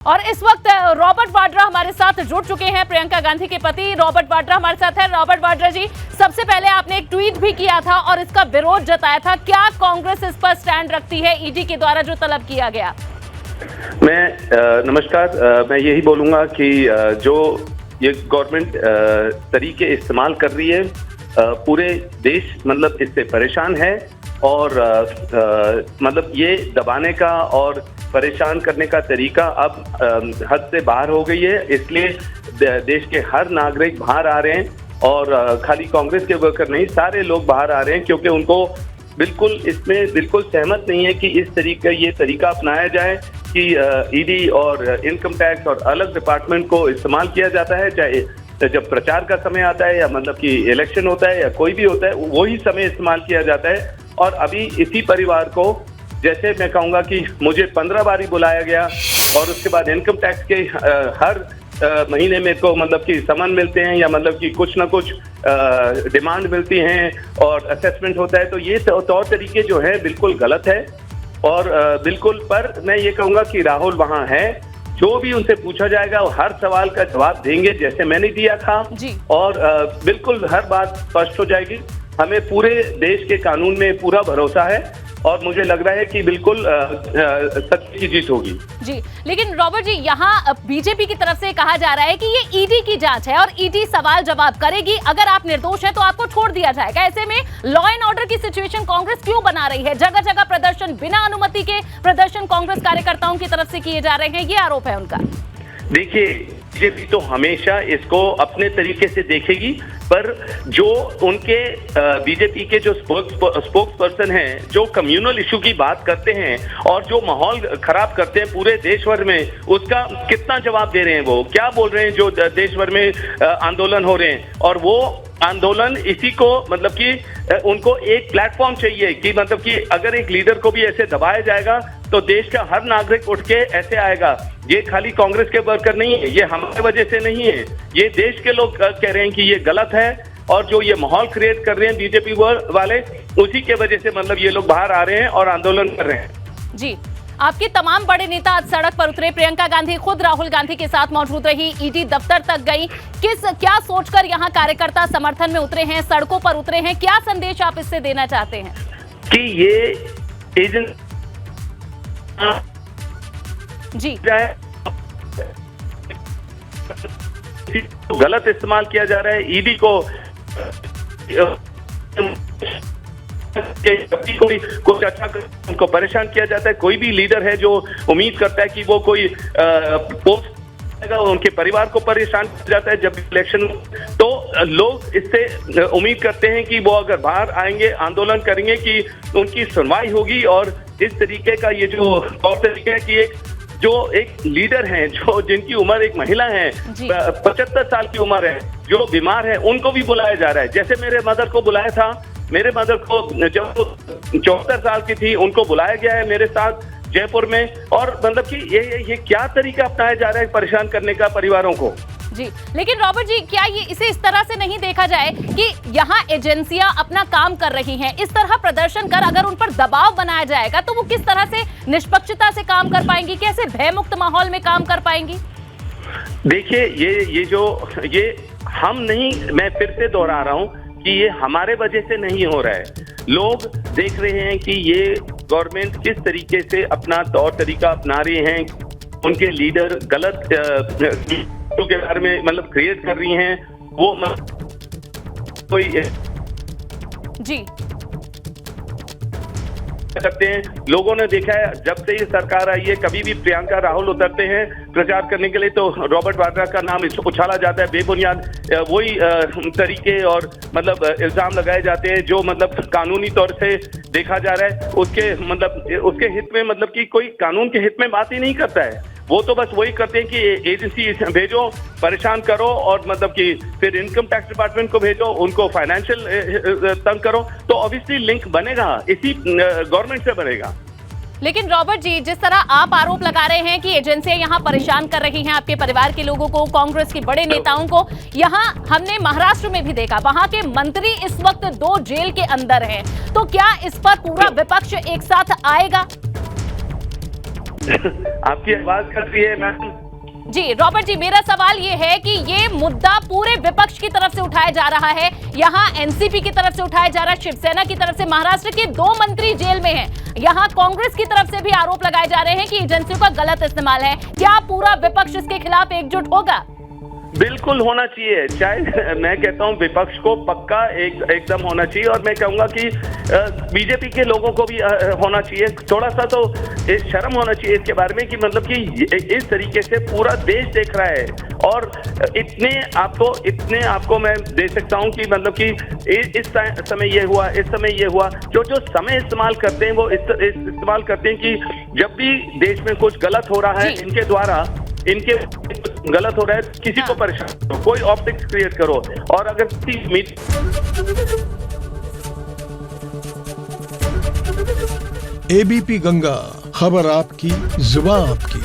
और इस वक्त रॉबर्ट वाड्रा हमारे साथ जुड़ चुके हैं। प्रियंका गांधी के पति रॉबर्ट वाड्रा हमारे साथ है। रॉबर्ट वाड्रा जी, सबसे पहले आपने एक ट्वीट भी किया था और इसका विरोध जताया था। क्या कांग्रेस इस पर स्टैंड रखती है ईडी के द्वारा जो तलब किया गया? नमस्कार, मैं यही बोलूंगा कि जो ये गवर्नमेंट तरीके इस्तेमाल कर रही है, पूरे देश मतलब इससे परेशान है और मतलब ये दबाने का और परेशान करने का तरीका अब हद से बाहर हो गई है। इसलिए देश के हर नागरिक बाहर आ रहे हैं और खाली कांग्रेस के वर्कर नहीं, सारे लोग बाहर आ रहे हैं क्योंकि उनको इसमें बिल्कुल सहमत नहीं है कि इस ये तरीका अपनाया जाए कि ईडी और इनकम टैक्स और अलग डिपार्टमेंट को इस्तेमाल किया जाता है, चाहे जब प्रचार का समय आता है या मतलब कि इलेक्शन होता है या कोई भी होता है, वही समय इस्तेमाल किया जाता है। और अभी इसी परिवार को, जैसे मैं कहूँगा कि मुझे 15 बार ही बुलाया गया और उसके बाद इनकम टैक्स के हर महीने मेरे को मतलब कि समन मिलते हैं या मतलब कि कुछ ना कुछ डिमांड मिलती हैं और असेसमेंट होता है, तो ये तौर तरीके जो है बिल्कुल गलत है। और बिल्कुल, पर मैं ये कहूँगा कि राहुल वहाँ है, जो भी उनसे पूछा जाएगा वो हर सवाल का जवाब देंगे जैसे मैंने दिया था जी। और बिल्कुल हर बात स्पष्ट हो जाएगी। हमें पूरे देश के कानून में पूरा भरोसा है और मुझे लग रहा है कि बिल्कुल सत्य की जीत होगी जी। लेकिन रॉबर्ट जी, यहाँ बीजेपी की तरफ से कहा जा रहा है कि ये ईडी की जांच है और ईडी सवाल जवाब करेगी, अगर आप निर्दोष हैं तो आपको छोड़ दिया जाएगा। ऐसे में लॉ एंड ऑर्डर की सिचुएशन कांग्रेस क्यों बना रही है? जगह जगह प्रदर्शन, बिना अनुमति के प्रदर्शन कांग्रेस कार्यकर्ताओं की तरफ से किए जा रहे हैं, ये आरोप है उनका। देखिए, बीजेपी तो हमेशा इसको अपने तरीके से देखेगी, पर जो उनके बीजेपी के जो स्पोक्स पर्सन हैं, जो कम्युनल इशू की बात करते हैं और जो माहौल खराब करते हैं पूरे देश भर में, उसका कितना जवाब दे रहे हैं? वो क्या बोल रहे हैं जो देश भर में आंदोलन हो रहे हैं? और वो आंदोलन इसी को मतलब कि उनको एक प्लेटफॉर्म चाहिए कि मतलब कि अगर एक लीडर को भी ऐसे दबाया जाएगा तो देश का हर नागरिक उठ के ऐसे आएगा। ये खाली कांग्रेस के वर्कर नहीं है, ये हमारे वजह से नहीं है, ये देश के लोग कह रहे हैं कि ये गलत है और जो ये माहौल क्रिएट कर रहे हैं बीजेपी वाले, उसी के वजह से मतलब ये लोग बाहर आ रहे हैं और आंदोलन कर रहे हैं। जी, आपके तमाम बड़े नेता आज सड़क पर उतरे। प्रियंका गांधी खुद राहुल गांधी के साथ मौजूद रही, ईडी दफ्तर तक गई। क्या सोचकर यहाँ कार्यकर्ता समर्थन में उतरे हैं, सड़कों पर उतरे हैं? क्या संदेश आप इससे देना चाहते हैं? कि ये एजेंट जी गलत इस्तेमाल किया जा रहा है। ईडी को कोई कुछ अच्छा उनको परेशान किया जाता है। कोई भी लीडर है जो उम्मीद करता है कि वो कोई पोस्ट उनके परिवार को परेशान किया जाता है जब इलेक्शन, तो लोग इससे उम्मीद करते हैं कि वो अगर बाहर आएंगे, आंदोलन करेंगे कि उनकी सुनवाई होगी। और इस तरीके का ये जो तौर तरीका है कि एक लीडर हैं जो जिनकी उम्र, एक महिला है 75 साल की उम्र है, जो बीमार है, उनको भी बुलाया जा रहा है। जैसे मेरे मदर को बुलाया था, मेरे मदर को जब 74 साल की थी, उनको बुलाया गया है मेरे साथ जयपुर में। और मतलब कि ये क्या तरीका अपनाया जा रहा है परेशान करने का परिवारों को? जी, लेकिन रॉबर्ट जी, क्या ये इसे इस तरह से नहीं देखा जाए कि यहाँ एजेंसियां अपना काम कर रही हैं, इस तरह प्रदर्शन कर अगर उन पर दबाव बनाया जाएगा तो वो किस तरह से निष्पक्षता से काम कर पाएंगी, कैसे भयमुक्त माहौल में काम कर पाएंगी? देखिए, ये हम नहीं, मैं फिर से दोहरा रहा हूँ कि ये हमारे वजह से नहीं हो रहा है। लोग देख रहे हैं कि ये गवर्नमेंट किस तरीके से अपना तौर तरीका अपना रही हैं, उनके लीडर गलत के बारे में मतलब क्रिएट कर रही हैं, वो कोई जी सकते हैं। लोगों ने देखा है जब से ये सरकार आई है, कभी भी प्रियंका राहुल उतरते हैं प्रचार करने के लिए तो रॉबर्ट वाड्रा का नाम उछाला जाता है, बेबुनियाद वही तरीके और मतलब इल्जाम लगाए जाते हैं जो मतलब कानूनी तौर से देखा जा रहा है उसके हित में, मतलब कि कोई कानून के हित में बात ही नहीं करता है। वो तो बस वही करते हैं कि एजेंसी भेजो, परेशान करो और मतलब कि फिर इनकम टैक्स डिपार्टमेंट को भेजो, उनको फाइनेंशियल तंग करो, तो ऑब्वियसली लिंक बनेगा, इसी गवर्नमेंट से बनेगा। लेकिन रॉबर्ट जी, जिस तरह आप आरोप लगा रहे हैं कि एजेंसियां यहाँ परेशान कर रही हैं आपके परिवार के लोगों को, कांग्रेस के बड़े नेताओं को, यहाँ हमने महाराष्ट्र में भी देखा, वहां के मंत्री इस वक्त 2 जेल के अंदर हैं, तो क्या इस पर पूरा विपक्ष एक साथ आएगा? आपकी आवाज कट रही है मैम। जी रॉबर्ट जी, मेरा सवाल ये है कि ये मुद्दा पूरे विपक्ष की तरफ से उठाया जा रहा है, यहाँ एनसीपी की तरफ से उठाया जा रहा है, शिवसेना की तरफ से, महाराष्ट्र के 2 मंत्री जेल में हैं, यहाँ कांग्रेस की तरफ से भी आरोप लगाए जा रहे हैं कि एजेंसियों का गलत इस्तेमाल है। क्या पूरा विपक्ष इसके खिलाफ एकजुट होगा? बिल्कुल होना चाहिए। चाहे मैं कहता हूं विपक्ष को पक्का एकदम होना चाहिए, और मैं कहूंगा कि बीजेपी के लोगों को भी होना चाहिए। थोड़ा सा तो शर्म होना चाहिए इसके बारे में कि मतलब कि इस तरीके से पूरा देश देख रहा है, और इतने आपको मैं दे सकता हूं कि मतलब कि इस समय ये हुआ, इस समय ये हुआ। जो समय इस्तेमाल करते हैं वो इस्तेमाल करते हैं कि जब भी देश में कुछ गलत हो रहा है इनके द्वारा, इनके गलत हो रहा है, किसी को परेशान करो, कोई ऑप्टिक्स क्रिएट करो, और अगर एबीपी गंगा, खबर आपकी, जुबान आपकी।